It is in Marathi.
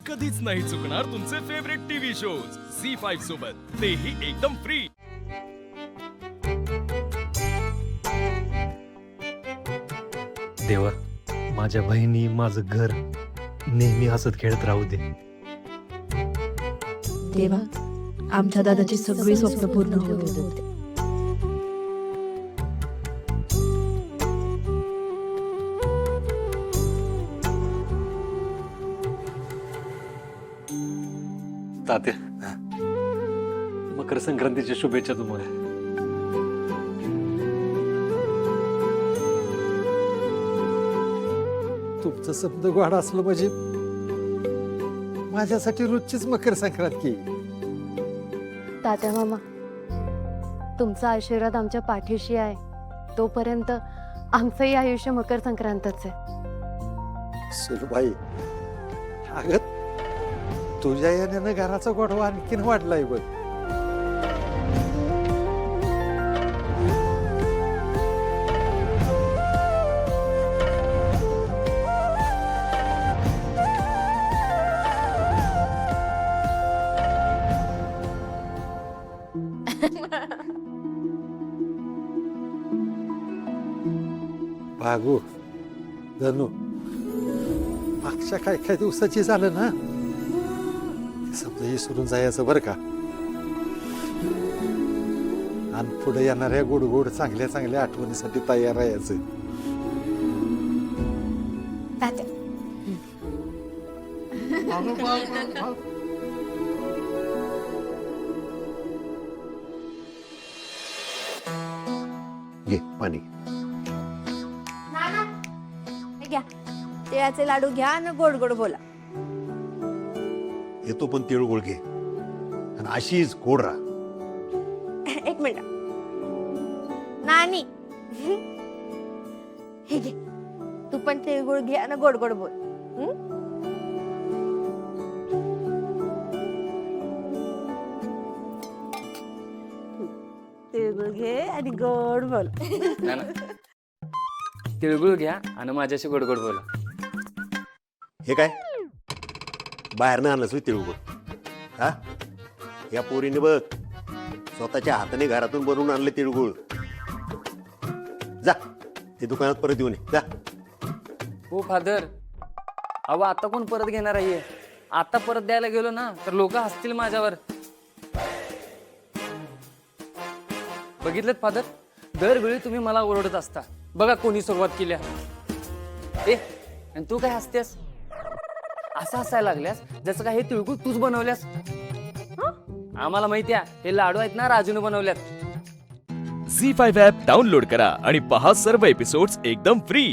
कधीच नाही चुकणार तुमचे फेवरेट टीव्ही शोज झी5 सोबत, तेही एकदम फ्री। देवा, माझ्या बहिणी माझं घर नेहमी हसत खेळत राहू दे। देवा, आमच्या दादाची सगळी स्वप्न पूर्ण होऊ दे। तात्या, मकर संक्रांतीच्या शुभेच्छा तुम्हाला। तुमचं शब्द गोड असलं म्हणजे माझ्यासाठी रोजचीच मकर संक्रांत की। तात्या मामा, तुमचा आशीर्वाद आमच्या पाठीशी आहे, तोपर्यंत आमचंही आयुष्य मकर संक्रांतच आहे। सुलभाई, अगं तुझ्या याने घराचा गोडवा आणखीन वाढलाय बघ। भागू, धनु, मागच्या काय दिवसाची झालं ना, समजा विसरून जायचं बरं का। आणि पुढे येणाऱ्या गोड गोड चांगल्या चांगल्या आठवणीसाठी तयार राहायचं। घे पाणी। हे घ्या, तिळाचे लाडू घ्या आणि गोड गोड बोला। येतो पण तिळगुळ घे आणि अशीच गोड राहा। एक मिनिट, नानी हे घे, तू पण तिळगुळ घे आणि गोड गोड बोल। तिळगुळ घे आणि गोड बोल। तिळगुळ घ्या आणि माझ्याशी गोड गोड बोला। हे काय बाहेरनं आणलंस तिळगुळ? हा, या पोरीने बघ स्वतःच्या हाताने घरातून बनवून आणले तिळगुळ। जा ते दुकानात परत येऊन ये, जा। हो फादर, अहो आता कोण परत घेणार आहे? आता परत द्यायला गेलो ना तर लोक हसतील माझ्यावर। बघितलं फादर, दरवेळी तुम्ही मला ओरडत असता, बघा कोणी सुरुवात केल्या। ए, आणि तू काय हसतेस? असं हसायला लागल्यास जसं काय हे तिळगुळ तूच बनवल्यास। आम्हाला माहिती आहे हे लाडू आहेत ना राजूने बनवल्यात। झी5 ॲप डाउनलोड करा आणि पहा सर्व एपिसोड्स एकदम फ्री।